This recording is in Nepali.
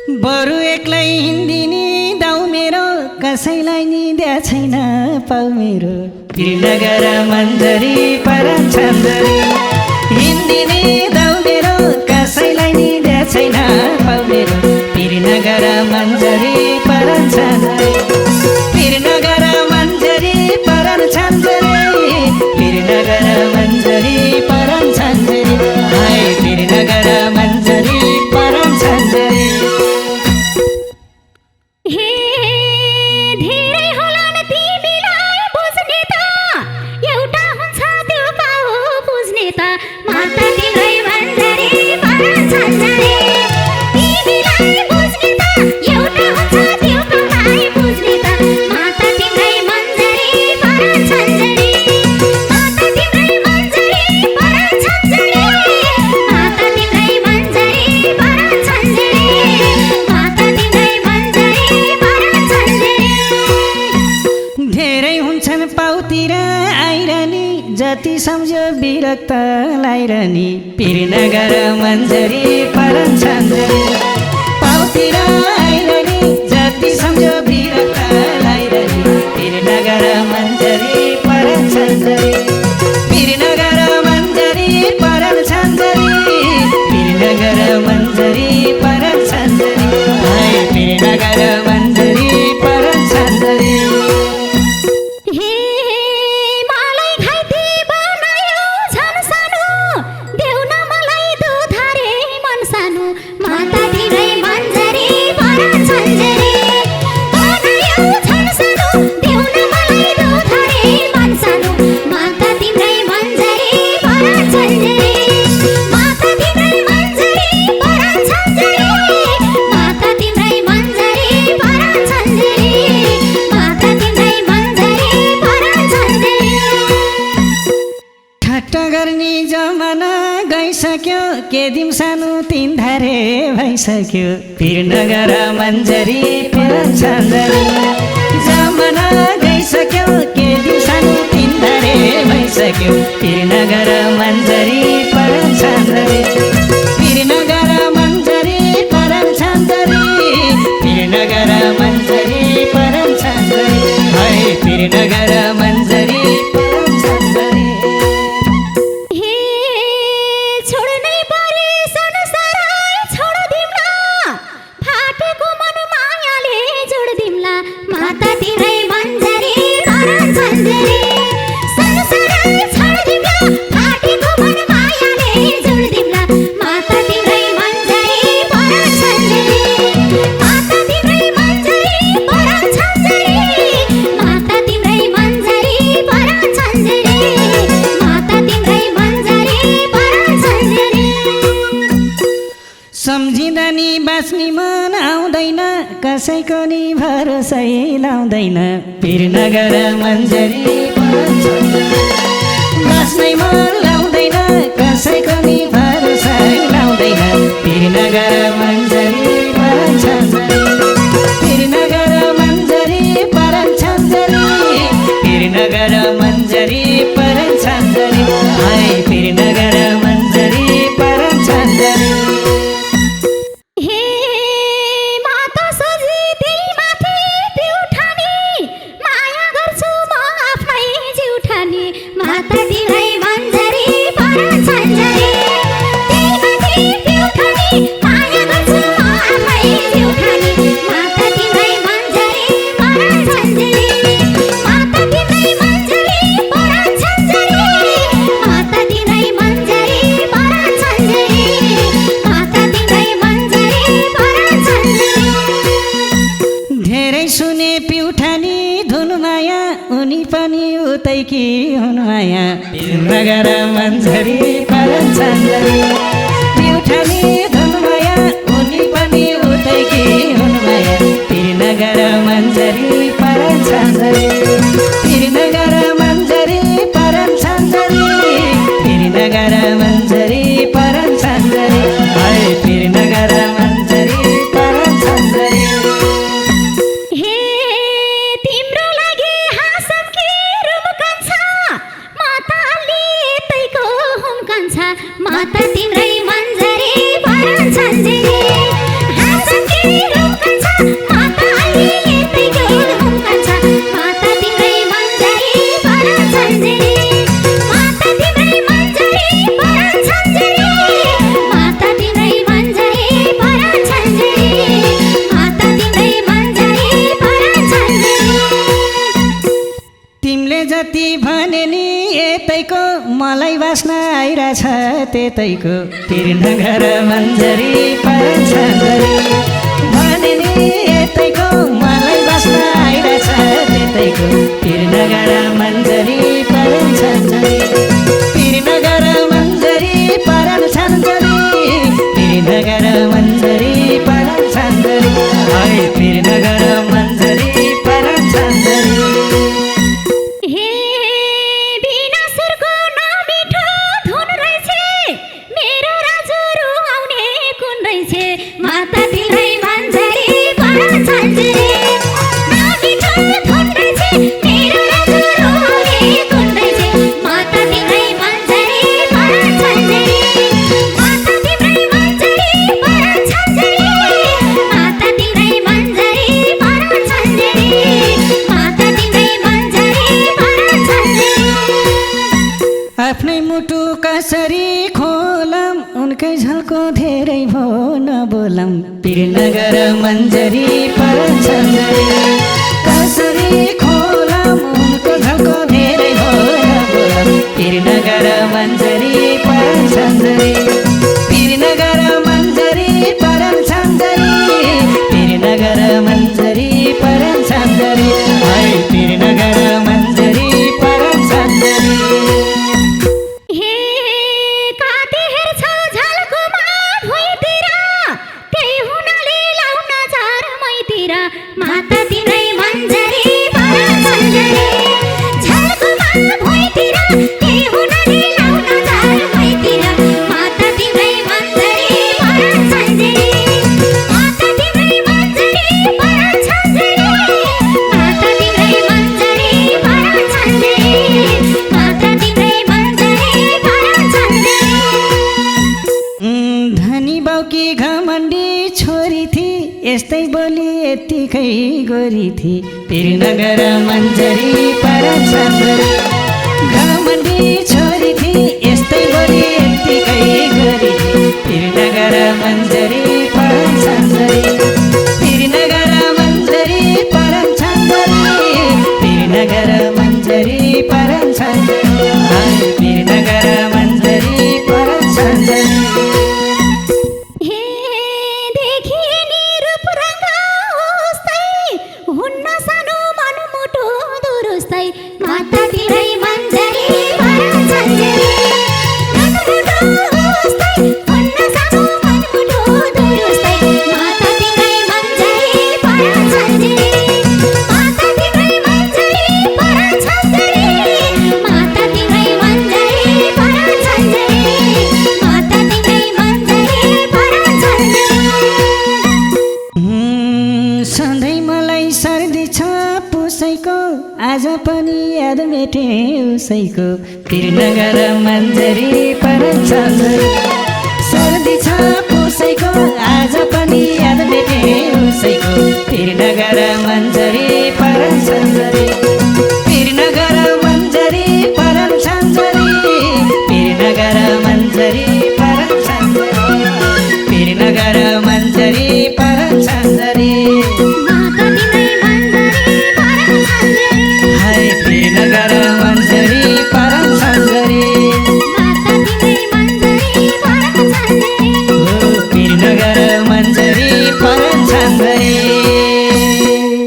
बरु एक्लै हिँडिने दाउ मेरो कसैलाई नि दिया छैन पाउ मेरो त्रिनगर मन्जरी परन छन्दरी हिँडिने दाउ मेरो कसैलाई नि दिया छैन पाउ मेरो त्रिनगर मन्जरी परन छन्दरी त्रिनगर मन्जरी परन छन्दरी त्रिनगर मन्जरी परन छन्दरी हाय त्रिनगर मन्जरी परन छन्दरी जति सम्झ्यो विरक्त लाइरहने त्रिनगर मन्जरी परन छन्दरी पाउतिर आइरहने जति सम्झ्यो विरक्त लाइरहने त्रिनगर मन्जरी परन छन्दरी त्रिनगर मन्जरी परन छन्दरी त्रिनगर मन्जरी परन छन्दरी हाय त्रिनगर मन्जरी परन छन्दरी जमाना गइसक्यो के दिम सानो तिन धारे भइसक्यो त्रिनगर मन्जरी परन छन्दरी जमाना गइसक्यो के दिम सानो तिन धारे भइसक्यो त्रिनगर मन्जरी परन छन्दरी त्रिनगर मन्जरी परन छन्दरी त्रिनगर मन्जरी परन छन्दरी हाय त्रिनगर मन्जरी परन छन्दरी सम्झिँदा नि बाँच्ने मन आउँदैन कसैको नि भरोसै लाउँदैन त्रिनगर मन्जरी परन छन्दरी बाँच्नै मन लाउँदैन कसैको नि भरोसै लाउँदैन त्रिनगर मन्जरी परन छन्दरी त्रिनगर मन्जरी परन छन्दरी त्रिनगर मन्जरी परन छन्दरी हाय त्रिनगर मन्जरी परन छन्दरी उनी पनि उतैकी हुनु माया त्रिनगर मन्जरी परन छन्दरी पिउठानी धुनु माया उनी पनि उतैकी हुनु माया त्रिनगर मन्जरी परन छन्दरी त्रिनगर मन्जरी परन छन्दरी त्रिनगर मन्जरी परन छन्दरी हाय त्रिनगर मन्जरी परन छन्दरी माता तिम्रो छ त्यतैको पिरनगर मन्जरी परछन्दरी भने नि यतैको मलाई बस्न आइरहेछ त्यतैको पिरनगर मन्जरी परछन्दरी पिरनगर मन्जरी परछन्दरी पिरनगर मन्जरी परछन्दरी हाय पिरनगर मन्जरी परछन्दरी आफ्नै मुटु कसरी खोलम उनकै झल्को धेरै भो नबोलम पिरनगर मन्जरी परछन्दरी कसरी खोलम उनको झल्को धेरै भो नबोलम पिरनगर मन्जरी परछन्दरी पिरनगर मन्जरी परछन्दरी पिरनगर मन्जरी परछन्दरी हाय पिरनगर मन्जरी परछन्दरी माता तिम्रै मन्जरी परछन्दरी झल्कोमा भुइँतिर त्यही हुनाले लाउन झार मैतिर माता तिम्रै मन्जरी परछन्दरी माता तिम्रै मन्जरी परछन्दरी माता तिम्रै मन्जरी परछन्दरी माता तिम्रै मन्जरी परछन्दरी धनी बाउकी घमण्डी छोरी थी यस्तै बोली यत्तिकै गोरी थी पिरनगर मन्जरी परछन्दरी घमण्डी छोरी थी यस्तै बोली यत्तिकै गोरी थी पिरनगर मन्जरी परछन्दरी पिरनगर मन्जरी परछन्दरी पिरनगर मन्जरी परछन्दरी पिरनगर मन्जरी परछन्दरी माता तिम्रै मन्जरी परछन्दरी हुन्न सानो मनमुटो दुरुस्तै माता तिम्रै मन्जरी परछन्दरी माता तिम्रै मन्जरी परछन्दरी माता तिम्रै मन्जरी परछन्दरी माता तिम्रै मन्जरी परछन्दरी सधैँ मलाई सर्दी छ पुसैको आज पनि याद मेटे उसैको पिरनगर मन्जरी परछन्दरी सर्दी छ पुसैको आज पनि याद मेटे उसैको पिरनगर मन्जरी